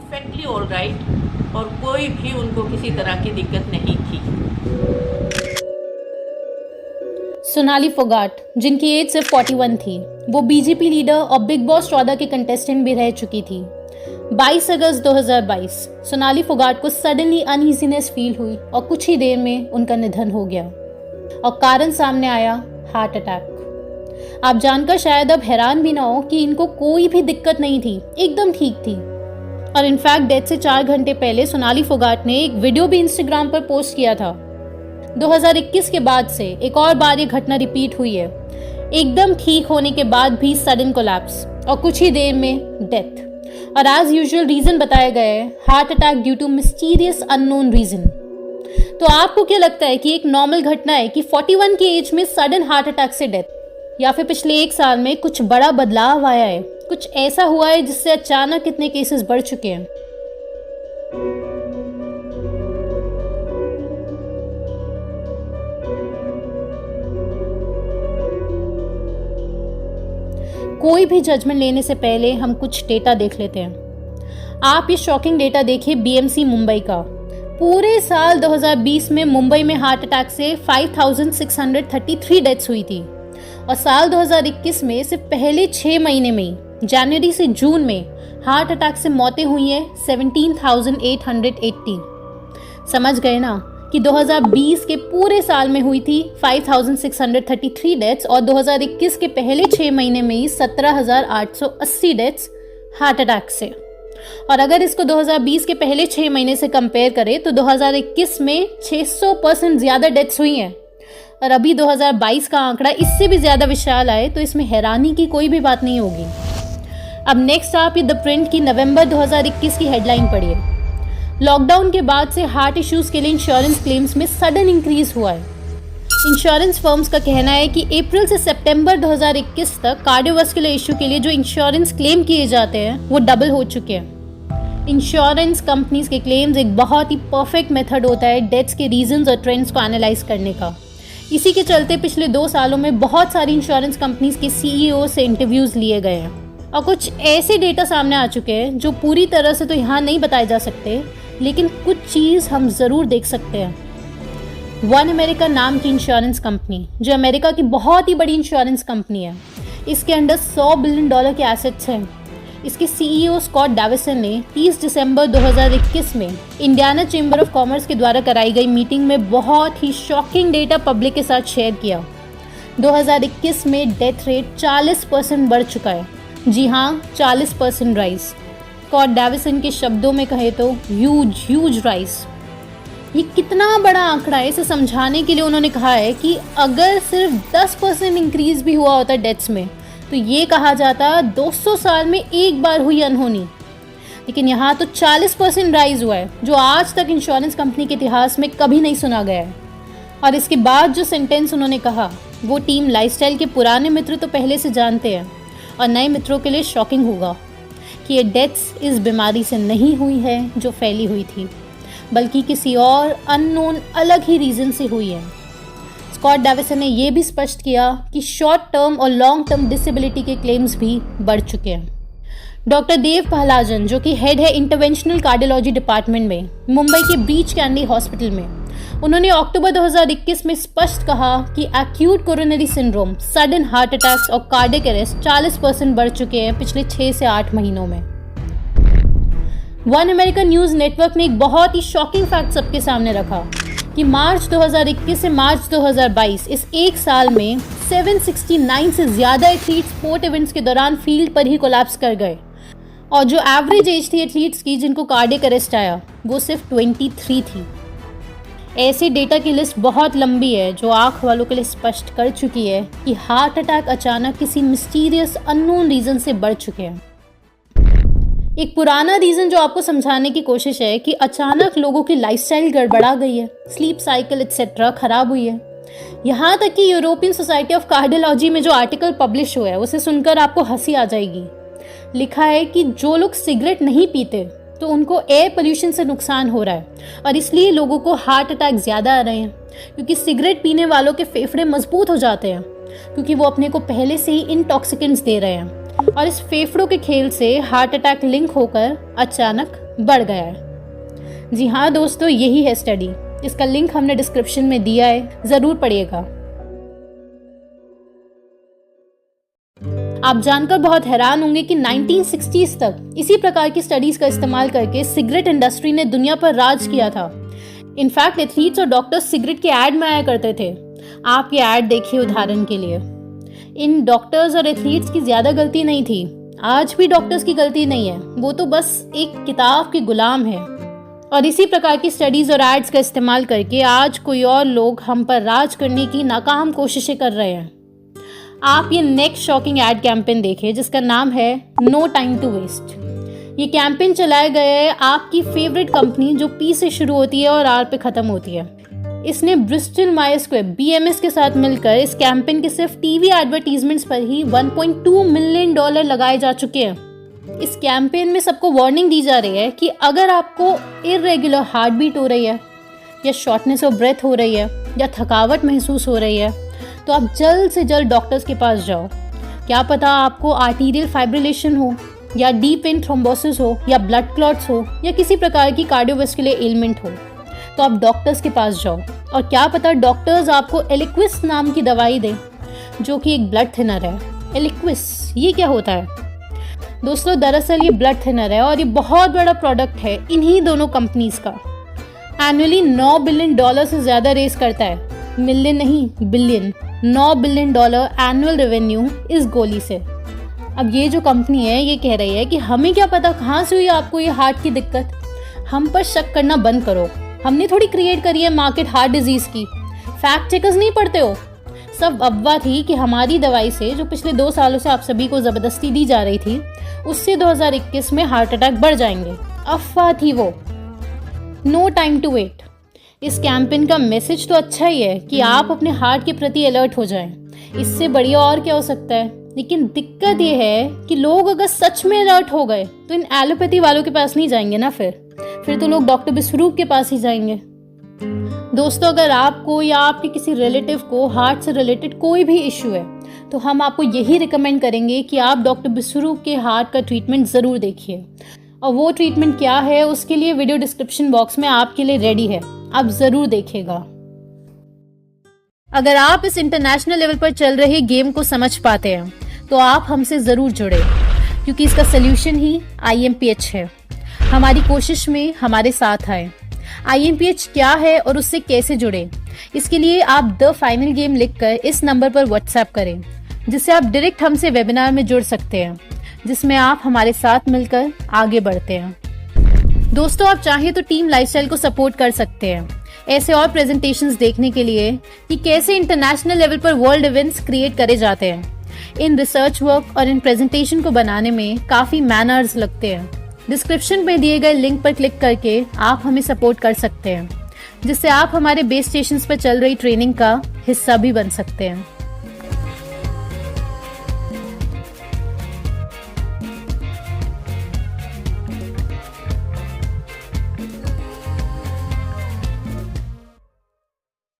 Perfectly all right और कोई भी उनको किसी तरह की दिक्कत नहीं थी। सोनाली फोगाट, जिनकी एज सिर्फ 41 थी, वो बीजेपी लीडर और बिग बॉस 14 की कंटेस्टेंट भी रह चुकी थी। 22 अगस्त 2022 सोनाली फोगाट को सडनली अनईजीनेस फील हुई और कुछ ही देर में उनका निधन हो गया और कारण सामने आया हार्ट अटैक। आप जानकर शायद अब हैरान भी ना हो कि इनको कोई भी दिक्कत नहीं थी, एकदम ठीक थी। और इनफैक्ट डेथ से 4 घंटे पहले सोनाली फोगाट ने एक वीडियो भी इंस्टाग्राम पर पोस्ट किया था। 2021 के बाद से एक और बार ये घटना रिपीट हुई है, एकदम ठीक होने के बाद भी सडन कोलैप्स और कुछ ही देर में डेथ। और एज यूजुअल रीजन बताया गया है heart attack due to mysterious unknown reason. तो आपको क्या लगता है कि एक नॉर्मल घटना है कि 41 की एज में सडन हार्ट अटैक से डेथ, या फिर पिछले 1 साल में कुछ बड़ा बदलाव आया है, कुछ ऐसा हुआ है जिससे अचानक इतने केसेस बढ़ चुके हैं? कोई भी जजमेंट लेने से पहले हम कुछ डेटा देख लेते हैं। आप ये शॉकिंग डेटा देखिए बीएमसी मुंबई का। पूरे साल 2020 में मुंबई में हार्ट अटैक से 5633 डेथ्स हुई थी और साल 2021 में सिर्फ पहले 6 महीने में ही जनवरी से जून में हार्ट अटैक से मौतें हुई हैं 17,880। समझ गए ना कि 2020 के पूरे साल में हुई थी 5633 डेथ्स और 2021 के पहले 6 महीने में ही 17,880 डेथ्स हार्ट अटैक से। और अगर इसको 2020 के पहले 6 महीने से कंपेयर करें तो 2021 में 600% ज़्यादा डेथ्स हुई हैं और अभी 2022 का आंकड़ा इससे भी ज़्यादा विशाल आए तो इसमें हैरानी की कोई भी बात नहीं होगी। अब नेक्स्ट आप ये द प्रिंट की नवंबर 2021 की हेडलाइन पढ़िए। लॉकडाउन के बाद से हार्ट इश्यूज के लिए इंश्योरेंस क्लेम्स में सडन इंक्रीज हुआ है। इंश्योरेंस फर्म्स का कहना है कि अप्रैल से सितंबर 2021 तक कार्डियोवास्कुलर इशू के लिए जो इंश्योरेंस क्लेम किए जाते हैं वो डबल हो चुके हैं। इंश्योरेंस कंपनीज के क्लेम्स एक बहुत ही परफेक्ट मेथड होता है डेथ्स के रीजंस और ट्रेंड्स को एनालाइज करने का। इसी के चलते पिछले 2 सालों में बहुत सारी इंश्योरेंस कंपनीज के सीईओ से इंटरव्यूज लिए गए हैं और कुछ ऐसे डेटा सामने आ चुके हैं जो पूरी तरह से तो यहाँ नहीं बताए जा सकते, लेकिन कुछ चीज़ हम ज़रूर देख सकते हैं। वन अमेरिका नाम की इंश्योरेंस कंपनी, जो अमेरिका की बहुत ही बड़ी इंश्योरेंस कंपनी है, इसके अंडर $100 बिलियन के एसेट्स हैं। इसके सीईओ स्कॉट डेविसन ने 30 दिसंबर 2021 में इंडियाना चैम्बर ऑफ कॉमर्स के द्वारा कराई गई मीटिंग में बहुत ही शॉकिंग डेटा पब्लिक के साथ शेयर किया। 2021 में डेथ रेट 40% बढ़ चुका है। जी हाँ, 40% राइज। स्कॉट डेविसन के शब्दों में कहे तो ह्यूज राइज। ये कितना बड़ा आंकड़ा है इसे समझाने के लिए उन्होंने कहा है कि अगर सिर्फ 10% इंक्रीज भी हुआ होता डेथ्स में तो ये कहा जाता 200 साल में एक बार हुई अनहोनी। लेकिन यहाँ तो 40% राइज हुआ है, जो आज तक इंश्योरेंस कंपनी के इतिहास में कभी नहीं सुना गया है। और इसके बाद जो सेंटेंस उन्होंने कहा वो टीम लाइफस्टाइल के पुराने मित्र तो पहले से जानते हैं और नए मित्रों के लिए शॉकिंग होगा कि ये डेथ्स इस बीमारी से नहीं हुई है जो फैली हुई थी, बल्कि किसी और अननोन अलग ही रीज़न से हुई है। स्कॉट डेविसन ने यह भी स्पष्ट किया कि शॉर्ट टर्म और लॉन्ग टर्म डिसेबिलिटी के क्लेम्स भी बढ़ चुके हैं। डॉक्टर देव पहलाजन, जो कि हेड है इंटरवेंशनल कार्डियोलॉजी डिपार्टमेंट में मुंबई के ब्रीच कैंडी हॉस्पिटल में, उन्होंने अक्टूबर 2021 में स्पष्ट कहा कि acute coronary syndrome, sudden heart attacks और कार्डियक अरेस्ट 40% बढ़ चुके हैं पिछले 6 से 8 महीनों में। वन अमेरिका न्यूज़ नेटवर्क ने एक बहुत ही शॉकिंग फैक्ट सबके सामने रखा कि मार्च 2021 से मार्च 2022 इस 1 साल में 769 से ज़्यादा एथलीट स्पोर्ट इवेंट्स के दौरान फील्ड पर ही कोलैप्स कर गए और जो एवरेज एज थी एथलीट्स की जिनको कार्डियक अरेस्ट आया वो सिर्फ 23 थी। ऐसे डेटा की लिस्ट बहुत लंबी है जो आँख वालों के लिए स्पष्ट कर चुकी है कि हार्ट अटैक अचानक किसी मिस्टीरियस अननोन रीज़न से बढ़ चुके हैं। एक पुराना रीज़न जो आपको समझाने की कोशिश है कि अचानक लोगों की लाइफस्टाइल गड़बड़ा गई है, स्लीप साइकिल एक्सेट्रा खराब हुई है। यहाँ तक कि यूरोपियन सोसाइटी ऑफ कार्डियोलॉजी में जो आर्टिकल पब्लिश हुआ है उसे सुनकर आपको हंसी आ जाएगी। लिखा है कि जो लोग सिगरेट नहीं पीते तो उनको एयर पोल्यूशन से नुकसान हो रहा है और इसलिए लोगों को हार्ट अटैक ज़्यादा आ रहे हैं, क्योंकि सिगरेट पीने वालों के फेफड़े मजबूत हो जाते हैं क्योंकि वो अपने को पहले से ही इंटॉक्सिकेंट्स दे रहे हैं और इस फेफड़ों के खेल से हार्ट अटैक लिंक होकर अचानक बढ़ गया है। जी हाँ दोस्तों, यही है स्टडी। इसका लिंक हमने डिस्क्रिप्शन में दिया है, जरूर पढ़िएगा। आप जानकर बहुत हैरान होंगे कि 1960s तक इसी प्रकार की स्टडीज का इस्तेमाल करके सिगरेट इंडस्ट्री ने दुनिया पर राज किया था। इनफैक्ट एथलीट्स और डॉक्टर्स सिगरेट के ऐड में आया करते थे। आप ये ऐड देखिए उदाहरण के लिए। इन डॉक्टर्स और एथलीट्स की ज्यादा गलती नहीं थी, आज भी डॉक्टर्स की गलती नहीं है, वो तो बस एक किताब के गुलाम है। और इसी प्रकार की स्टडीज और एड्स का इस्तेमाल करके आज कोई और लोग हम पर राज करने की नाकाम कोशिशें कर रहे हैं। आप ये नेक्स्ट शॉकिंग एड कैंपेन देखिए जिसका नाम है नो टाइम टू वेस्ट। ये कैंपेन चलाया गया है आपकी फेवरेट कंपनी जो पी से शुरू होती है और आर पे खत्म होती है। इसने ब्रिस्टल मायर्स स्क्विब BMS के साथ मिलकर इस कैंपेन के सिर्फ टीवी एडवर्टीजमेंट्स पर ही $1.2 मिलियन लगाए जा चुके हैं। इस कैंपेन में सबको वार्निंग दी जा रही है कि अगर आपको इर्रेगुलर हार्ट बीट हो रही है या शॉर्टनेस ऑफ ब्रेथ हो रही है या थकावट महसूस हो रही है तो आप जल्द से जल्द डॉक्टर्स के पास जाओ। क्या पता आपको आर्टीरियल फाइब्रिलेशन हो या डीप वेन थ्रोम्बोसिस हो या ब्लड क्लॉट्स हो या किसी प्रकार की कार्डियोवास्कुलर एलिमेंट हो, तो आप डॉक्टर्स के पास जाओ। और क्या पता डॉक्टर्स आपको एलिक्विस नाम की दवाई दें जो कि एक ब्लड थिनर है। एलिक्विस ये क्या होता है दोस्तों? दरअसल ये ब्लड थिनर है और ये बहुत बड़ा प्रोडक्ट है इन्हीं दोनों कंपनीज का। एनुअली $9 बिलियन से ज्यादा रेस करता है, मिलियन नहीं बिलियन। $9 बिलियन एनुअल रेवेन्यू इस गोली से। अब ये जो कंपनी है ये कह रही है कि हमें क्या पता कहाँ से हुई आपको ये हार्ट की दिक्कत, हम पर शक करना बंद करो। हमने थोड़ी क्रिएट करी है मार्केट हार्ट डिजीज की। फैक्ट चेकर्स नहीं पढ़ते हो? सब अफवाह थी कि हमारी दवाई से जो पिछले 2 सालों से आप सभी को जबरदस्ती दी जा रही थी उससे 2021 में हार्ट अटैक बढ़ जाएंगे। अफवाह थी वो। No time to wait. इस कैंपेन का मैसेज तो अच्छा ही है कि आप अपने हार्ट के प्रति अलर्ट हो जाएं। इससे बढ़िया और क्या हो सकता है? लेकिन दिक्कत ये है कि लोग अगर सच में अलर्ट हो गए तो इन एलोपैथी वालों के पास नहीं जाएंगे ना, फिर तो लोग डॉक्टर बिस्वरूप के पास ही जाएंगे। दोस्तों, अगर आपको या आपके किसी रिलेटिव को हार्ट से रिलेटेड कोई भी इश्यू है तो हम आपको यही रिकमेंड करेंगे कि आप डॉक्टर बिस्वरूप के हार्ट का ट्रीटमेंट ज़रूर देखिए। और वो ट्रीटमेंट क्या है उसके लिए वीडियो डिस्क्रिप्शन बॉक्स में आपके लिए रेडी है, आप ज़रूर देखिएगा। अगर आप इस इंटरनेशनल लेवल पर चल रहे गेम को समझ पाते हैं तो आप हमसे ज़रूर जुड़े, क्योंकि इसका सल्यूशन ही IMPH है। हमारी कोशिश में हमारे साथ आए। IMPH क्या है और उससे कैसे जुड़े, इसके लिए आप द फाइनल गेम लिखकर इस नंबर पर व्हाट्सएप करें, जिससे आप डायरेक्ट हमसे वेबिनार में जुड़ सकते हैं, जिसमें आप हमारे साथ मिलकर आगे बढ़ते हैं। दोस्तों, आप चाहें तो टीम लाइफस्टाइल को सपोर्ट कर सकते हैं ऐसे और प्रेजेंटेशंस देखने के लिए कि कैसे इंटरनेशनल लेवल पर वर्ल्ड इवेंट्स क्रिएट करे जाते हैं। इन रिसर्च वर्क और इन प्रेजेंटेशन को बनाने में काफ़ी मैन आवर्स लगते हैं। डिस्क्रिप्शन में दिए गए लिंक पर क्लिक करके आप हमें सपोर्ट कर सकते हैं, जिससे आप हमारे बेस स्टेशंस पर चल रही ट्रेनिंग का हिस्सा भी बन सकते हैं।